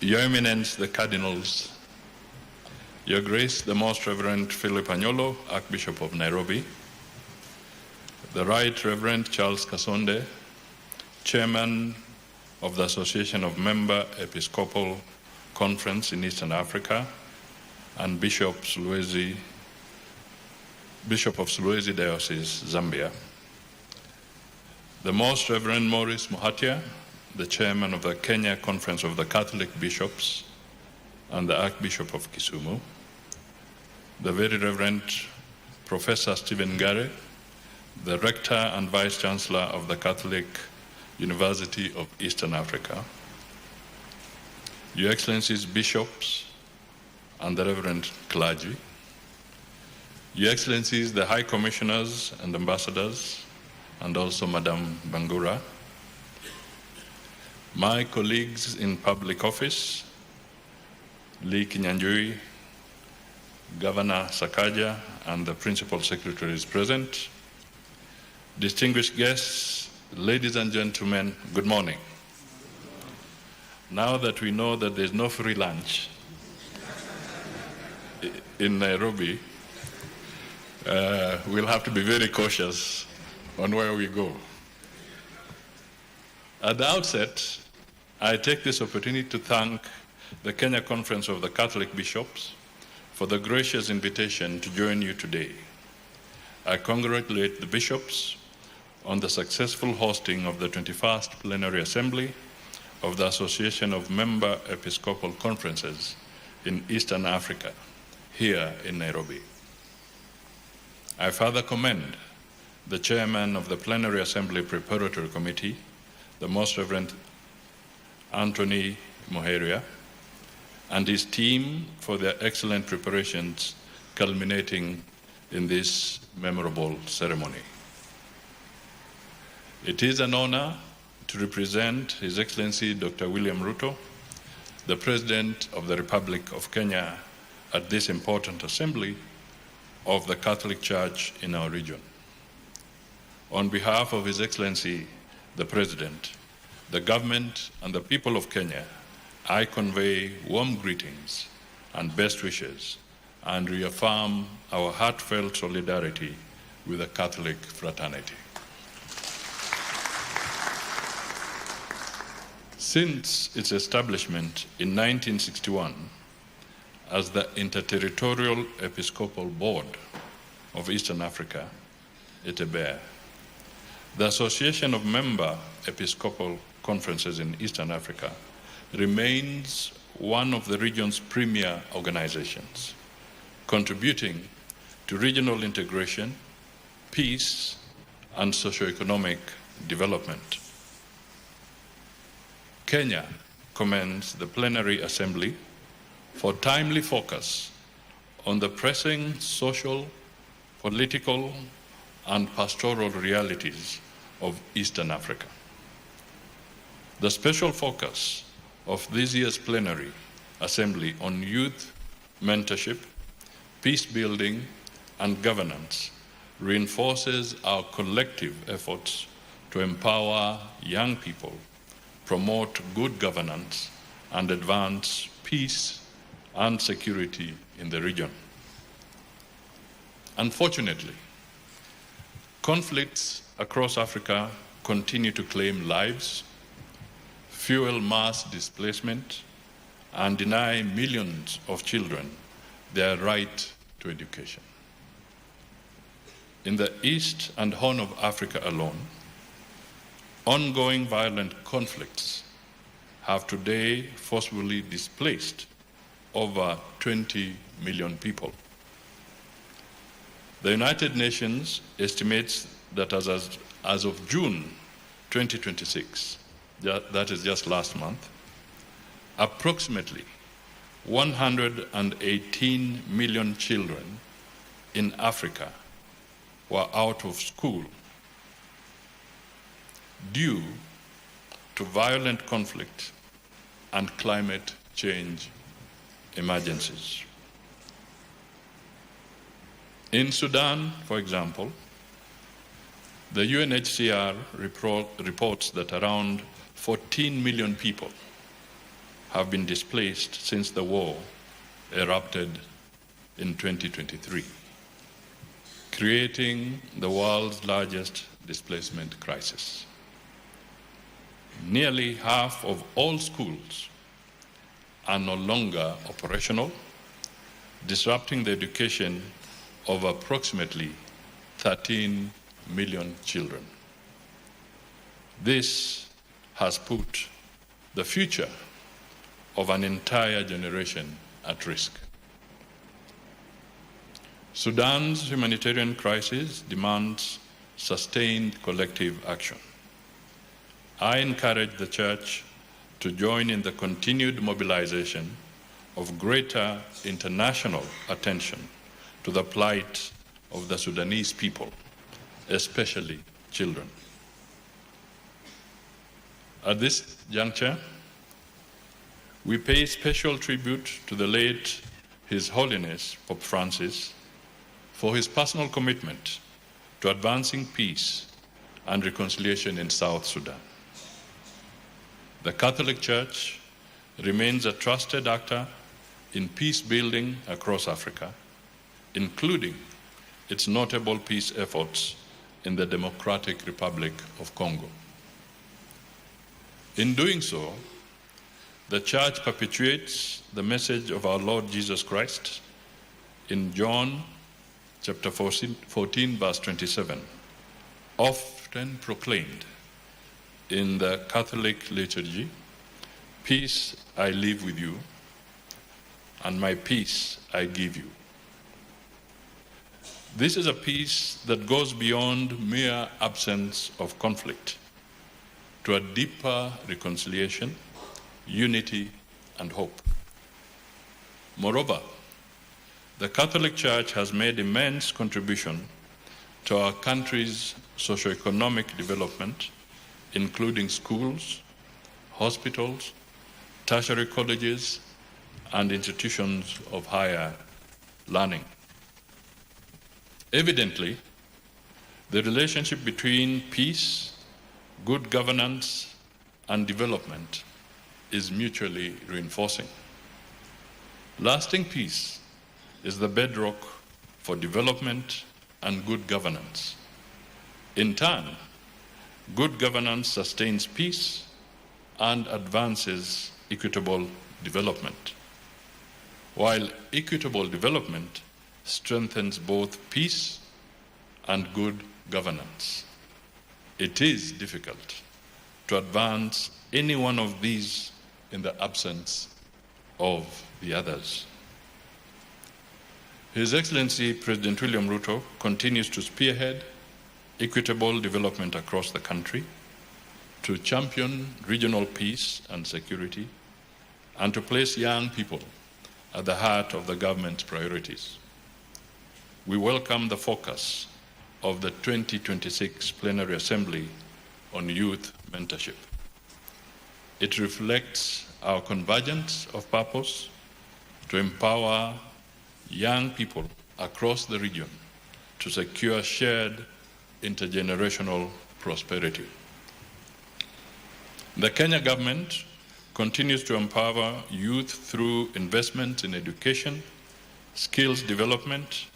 Your Eminence, the Cardinals, Your Grace, the Most Reverend Philip Anyolo, Archbishop of Nairobi, the Right Reverend Charles Kasonde, Chairman of the Association of Member Episcopal Conference in Eastern Africa, and Bishop of Sulawesi Diocese, Zambia, the Most Reverend Maurice Muhatia, the Chairman of the Kenya Conference of the Catholic Bishops, and the Archbishop of Kisumu, the Very Reverend Professor Stephen Gare, the Rector and Vice Chancellor of the Catholic University of Eastern Africa, Your Excellencies Bishops and the Reverend Clergy, Your Excellencies the High Commissioners and Ambassadors, and also Madam Bangura, my colleagues in public office, Lee Kinyanjui, Governor Sakaja, and the Principal Secretary is present. Distinguished guests, ladies and gentlemen, good morning. Now that we know that there's no free lunch in Nairobi, we'll have to be very cautious on where we go. At the outset, I take this opportunity to thank the Kenya Conference of the Catholic Bishops for the gracious invitation to join you today. I congratulate the bishops on the successful hosting of the 21st Plenary Assembly of the Association of Member Episcopal Conferences in Eastern Africa, here in Nairobi. I further commend the Chairman of the Plenary Assembly Preparatory Committee, the Most Reverend Anthony Moheria, and his team for their excellent preparations culminating in this memorable ceremony. It is an honor to represent His Excellency Dr. William Ruto, the President of the Republic of Kenya, at this important assembly of the Catholic Church in our region. On behalf of His Excellency, the President, the government, and the people of Kenya, I convey warm greetings and best wishes and reaffirm our heartfelt solidarity with the Catholic fraternity. Since its establishment in 1961 as the Interterritorial Episcopal Board of Eastern Africa, ITEBEA, the Association of Member Episcopal Conferences in Eastern Africa remains one of the region's premier organizations, contributing to regional integration, peace, and socio-economic development. Kenya commends the Plenary Assembly for timely focus on the pressing social, political, and pastoral realities of Eastern Africa. The special focus of this year's Plenary Assembly on youth mentorship, peace building, and governance reinforces our collective efforts to empower young people, promote good governance, and advance peace and security in the region. Unfortunately, conflicts across Africa continue to claim lives, fuel mass displacement, and deny millions of children their right to education. In the East and Horn of Africa alone, ongoing violent conflicts have today forcibly displaced over 20 million people. The United Nations estimates that as of June 2026, that is just last month, approximately 118 million children in Africa were out of school due to violent conflict and climate change emergencies. In Sudan, for example, the UNHCR reports that around 14 million people have been displaced since the war erupted in 2023, creating the world's largest displacement crisis. Nearly half of all schools are no longer operational, disrupting the education of approximately 13 million children. This has put the future of an entire generation at risk. Sudan's humanitarian crisis demands sustained collective action. I encourage the Church to join in the continued mobilization of greater international attention to the plight of the Sudanese people, especially children. At this juncture, we pay special tribute to the late His Holiness Pope Francis for his personal commitment to advancing peace and reconciliation in South Sudan. The Catholic Church remains a trusted actor in peace building across Africa, including its notable peace efforts in the Democratic Republic of Congo. In doing so, the Church perpetuates the message of our Lord Jesus Christ in John chapter 14, verse 27, often proclaimed in the Catholic liturgy, "Peace I leave with you, and my peace I give you." This is a peace that goes beyond mere absence of conflict to a deeper reconciliation, unity, and hope. Moreover, the Catholic Church has made immense contribution to our country's socioeconomic development, including schools, hospitals, tertiary colleges, and institutions of higher learning. Evidently, the relationship between peace, good governance, and development is mutually reinforcing. Lasting peace is the bedrock for development and good governance. In turn, good governance sustains peace and advances equitable development, while equitable development strengthens both peace and good governance. It is difficult to advance any one of these in the absence of the others. His Excellency President William Ruto continues to spearhead equitable development across the country, to champion regional peace and security, and to place young people at the heart of the government's priorities. We welcome the focus of the 2026 Plenary Assembly on youth mentorship. It reflects our convergence of purpose to empower young people across the region to secure shared intergenerational prosperity. The Kenya government continues to empower youth through investment in education, skills development,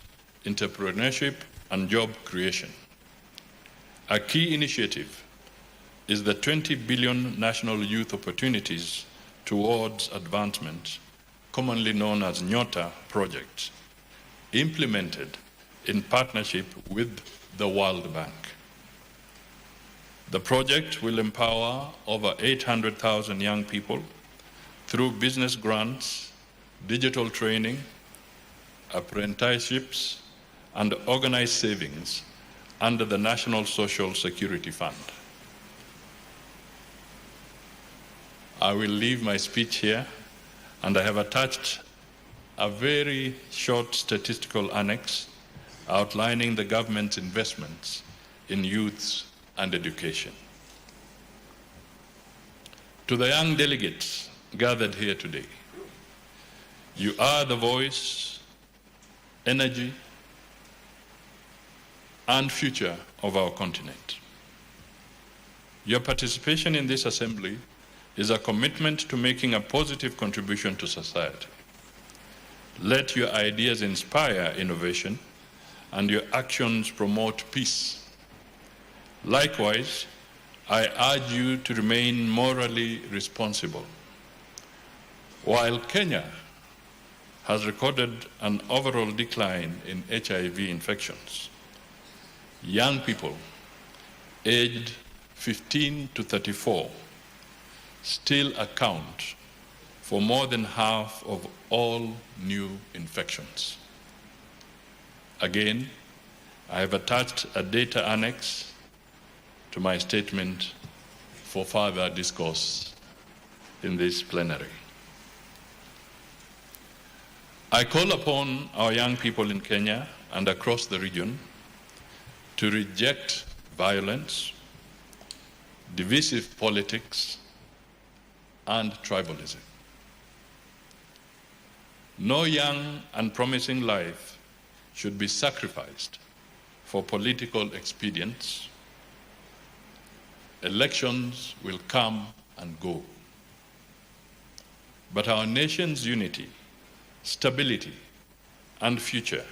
entrepreneurship, and job creation. A key initiative is the 20 billion National Youth Opportunities Towards Advancement, commonly known as NYOTA project, implemented in partnership with the World Bank. The project will empower over 800,000 young people through business grants, digital training, apprenticeships, and organized savings under the National Social Security Fund. I will leave my speech here, and I have attached a very short statistical annex outlining the government's investments in youths and education. To the young delegates gathered here today, you are the voice, energy, and future of our continent. Your participation in this assembly is a commitment to making a positive contribution to society. Let your ideas inspire innovation and your actions promote peace. Likewise, I urge you to remain morally responsible. While Kenya has recorded an overall decline in HIV infections, young people aged 15 to 34 still account for more than half of all new infections. Again, I have attached a data annex to my statement for further discourse in this plenary. I call upon our young people in Kenya and across the region to reject violence, divisive politics, and tribalism. No young and promising life should be sacrificed for political expedience. Elections will come and go. But our nation's unity, stability, and future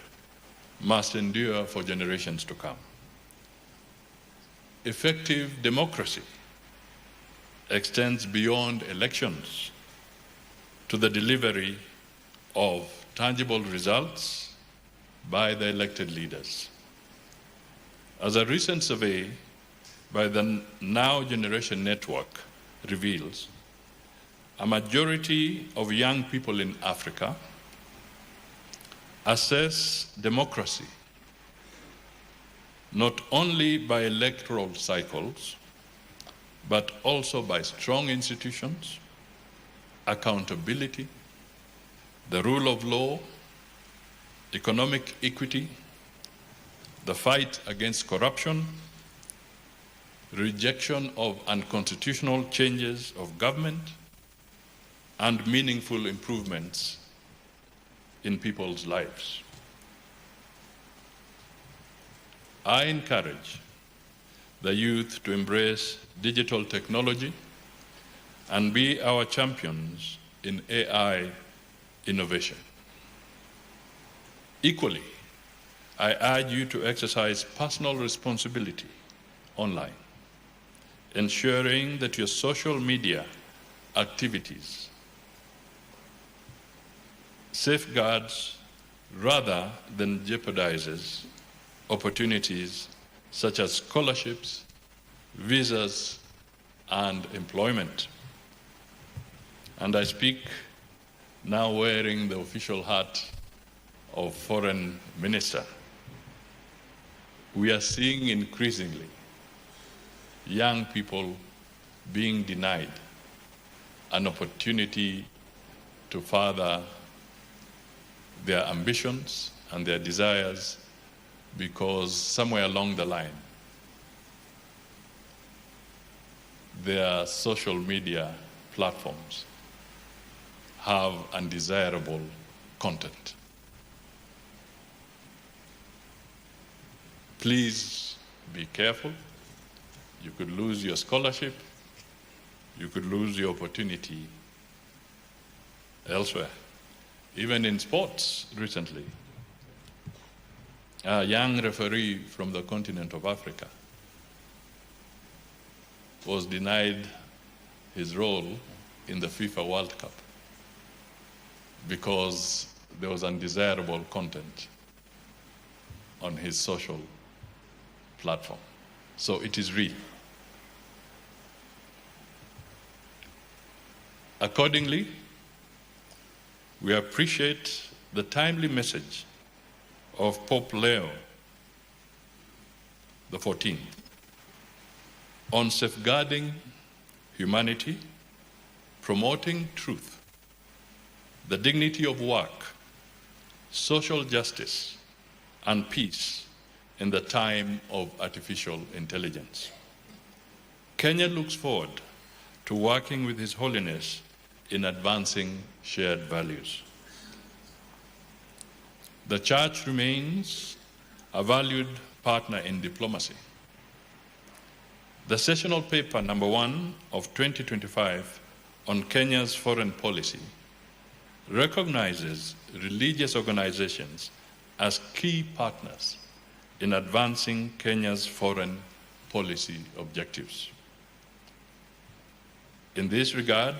must endure for generations to come. Effective democracy extends beyond elections to the delivery of tangible results by the elected leaders. As a recent survey by the Now Generation Network reveals, a majority of young people in Africa assess democracy not only by electoral cycles, but also by strong institutions, accountability, the rule of law, economic equity, the fight against corruption, rejection of unconstitutional changes of government, and meaningful improvements in people's lives. I encourage the youth to embrace digital technology and be our champions in AI innovation. Equally, I urge you to exercise personal responsibility online, ensuring that your social media activities safeguards rather than jeopardizes opportunities such as scholarships, visas, and employment. And I speak now wearing the official hat of Foreign Minister. We are seeing increasingly young people being denied an opportunity to further their ambitions and their desires because somewhere along the line, their social media platforms have undesirable content. Please be careful. You could lose your scholarship. You could lose your opportunity elsewhere. Even in sports recently, a young referee from the continent of Africa was denied his role in the FIFA World Cup because there was undesirable content on his social platform. So it is real. Accordingly, we appreciate the timely message of Pope Leo XIV on safeguarding humanity, promoting truth, the dignity of work, social justice, and peace in the time of artificial intelligence. Kenya looks forward to working with His Holiness in advancing shared values. The Church remains a valued partner in diplomacy. The sessional paper number 1 of 2025 on Kenya's foreign policy recognizes religious organizations as key partners in advancing Kenya's foreign policy objectives. In this regard,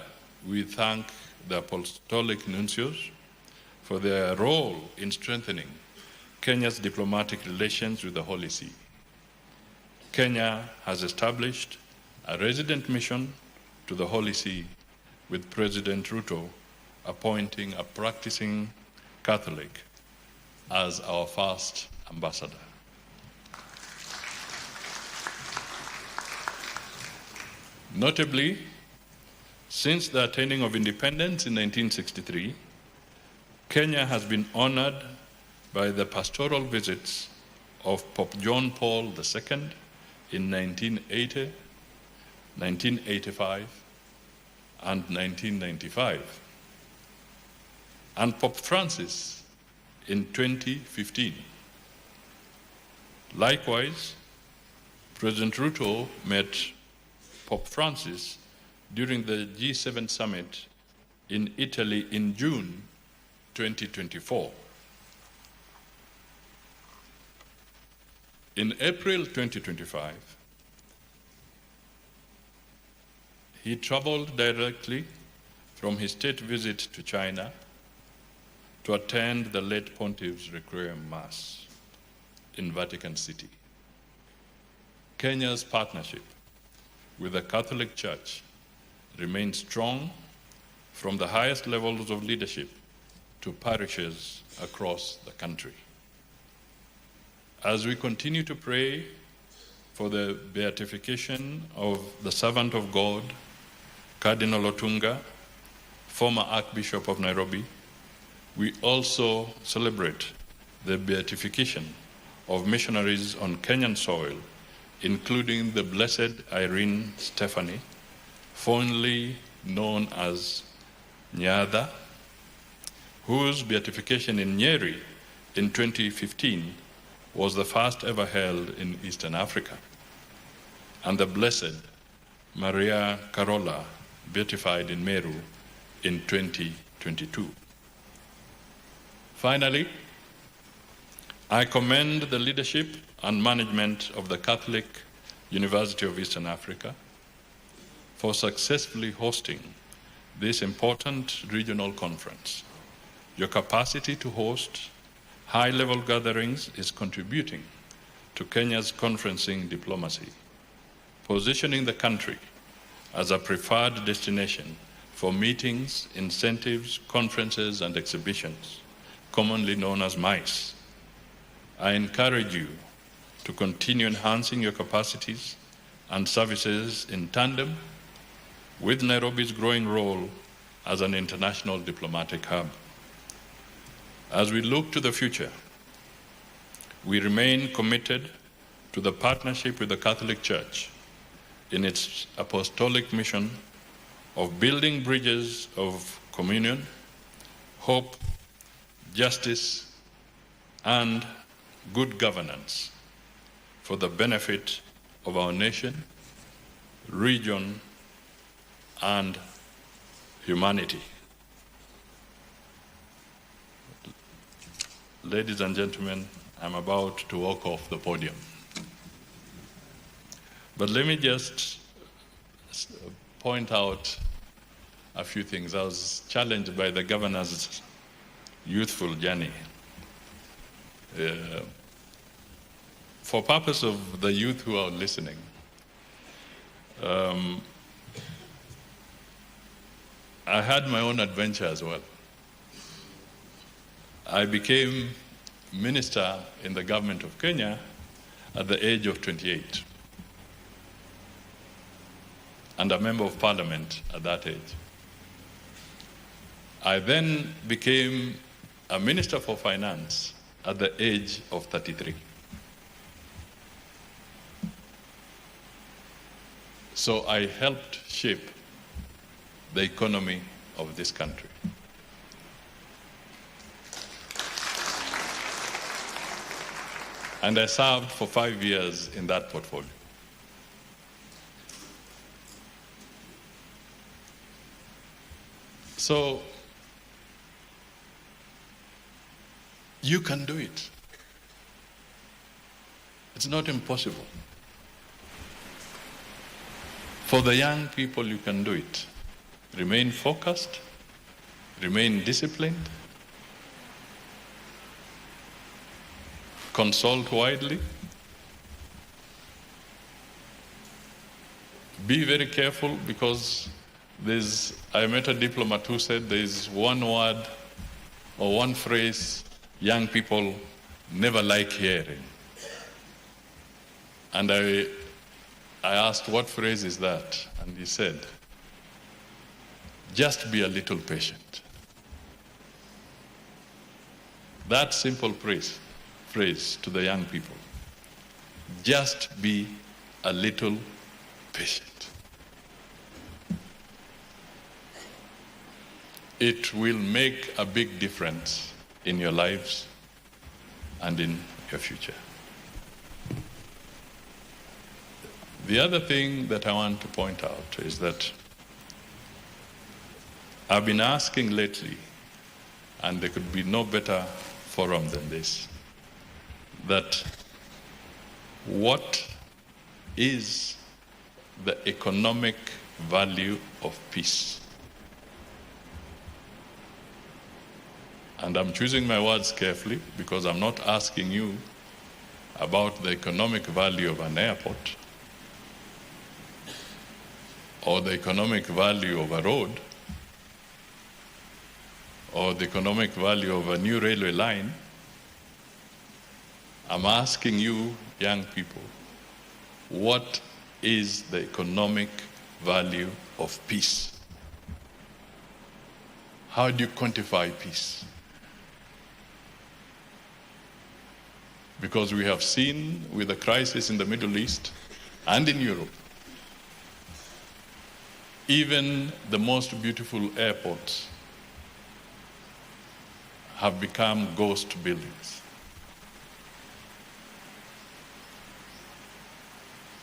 we thank the Apostolic Nuncios for their role in strengthening Kenya's diplomatic relations with the Holy See. Kenya has established a resident mission to the Holy See, with President Ruto appointing a practicing Catholic as our first ambassador. Notably, since the attaining of independence in 1963, Kenya has been honored by the pastoral visits of Pope John Paul II in 1980, 1985, and 1995, and Pope Francis in 2015. Likewise, President Ruto met Pope Francis during the G7 summit in Italy in June 2024. In April 2025, he traveled directly from his state visit to China to attend the late Pontiff's Requiem Mass in Vatican City. Kenya's partnership with the Catholic Church remains strong, from the highest levels of leadership to parishes across the country. As we continue to pray for the beatification of the servant of God, Cardinal Otunga, former Archbishop of Nairobi, we also celebrate the beatification of missionaries on Kenyan soil, including the Blessed Irene Stephanie, fondly known as Nyada, whose beatification in Nyeri in 2015 was the first ever held in Eastern Africa, and the Blessed Maria Carola, beatified in Meru in 2022. Finally, I commend the leadership and management of the Catholic University of Eastern Africa for successfully hosting this important regional conference. Your capacity to host high-level gatherings is contributing to Kenya's conferencing diplomacy, positioning the country as a preferred destination for meetings, incentives, conferences, and exhibitions, commonly known as MICE. I encourage you to continue enhancing your capacities and services in tandem with Nairobi's growing role as an international diplomatic hub. As we look to the future, we remain committed to the partnership with the Catholic Church in its apostolic mission of building bridges of communion, hope, justice, and good governance for the benefit of our nation, region, and humanity. Ladies and gentlemen, I'm about to walk off the podium. But let me just point out a few things. I was challenged by the governor's youthful journey. For purpose of the youth who are listening, I had my own adventure as well. I became minister in the government of Kenya at the age of 28, and a member of parliament at that age. I then became a minister for finance at the age of 33. So I helped shape the economy of this country. And I served for 5 years in that portfolio. So you can do it. It's not impossible. For the young people, you can do it. Remain focused, remain disciplined, consult widely, be very careful, because I met a diplomat who said there's one word or one phrase young people never like hearing. And I asked, what phrase is that? And he said, just be a little patient. That simple phrase to the young people, just be a little patient. It will make a big difference in your lives and in your future. The other thing that I want to point out is that I've been asking lately, and there could be no better forum than this, that what is the economic value of peace? And I'm choosing my words carefully, because I'm not asking you about the economic value of an airport or the economic value of a road or the economic value of a new railway line. I'm asking you, young people, what is the economic value of peace? How do you quantify peace? Because we have seen with the crisis in the Middle East and in Europe, even the most beautiful airports have become ghost buildings.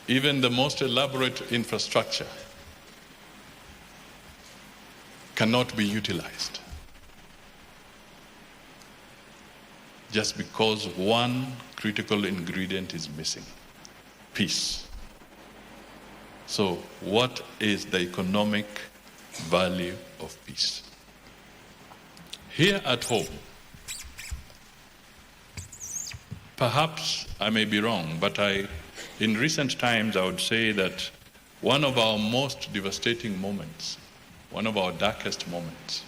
Even the most elaborate infrastructure cannot be utilized just because one critical ingredient is missing: peace. So, what is the economic value of peace? Here at home, perhaps I may be wrong, but in recent times, I would say that one of our most devastating moments, one of our darkest moments,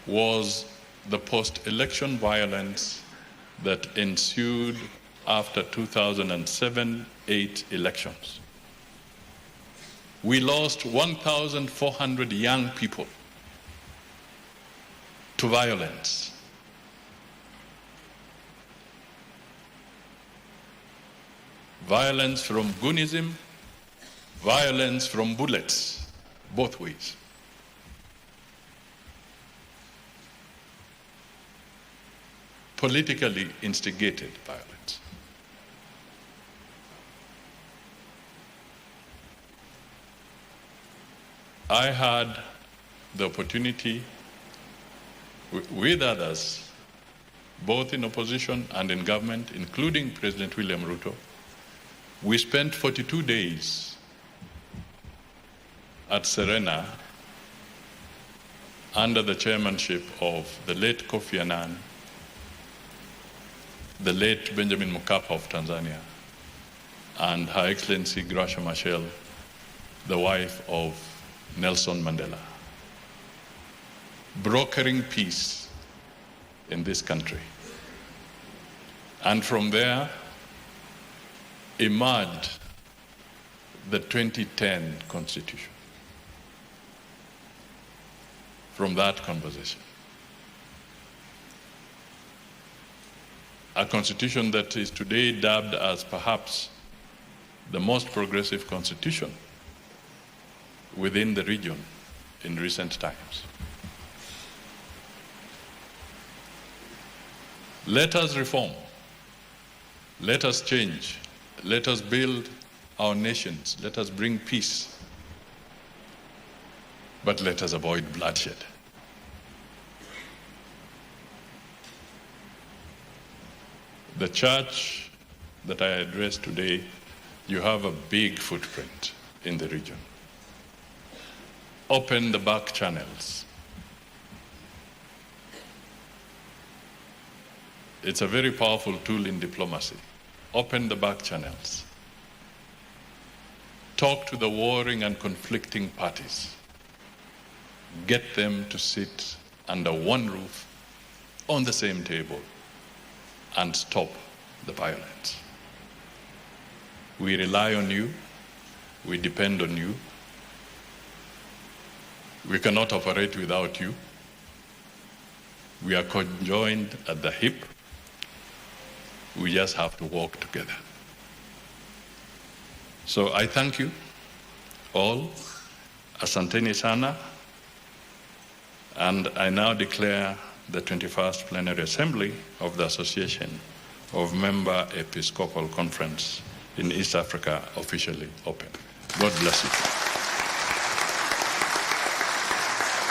was the post-election violence that ensued after 2007-8 elections. We lost 1,400 young people to violence. Violence from Gunism, violence from bullets, both ways. Politically instigated violence. I had the opportunity with others, both in opposition and in government, including President William Ruto. We spent 42 days at Serena under the chairmanship of the late Kofi Annan, the late Benjamin Mkapa of Tanzania, and Her Excellency Gracia Machel, the wife of Nelson Mandela, brokering peace in this country. And from there emerged the 2010 Constitution. From that conversation. A constitution that is today dubbed as perhaps the most progressive constitution within the region in recent times. Let us reform. Let us change. Let us build our nations. Let us bring peace. but let us avoid bloodshed. The church that I address today, you have a big footprint in the region. Open the back channels. It's a very powerful tool in diplomacy. Open the back channels. Talk to the warring and conflicting parties. Get them to sit under one roof, on the same table, and stop the violence. We rely on you. We depend on you. We cannot operate without you. We are conjoined at the hip. We just have to walk together. So I thank you all. Asanteni sana. And I now declare the 21st Plenary Assembly of the Association of Member Episcopal Conference in East Africa officially open. God bless you.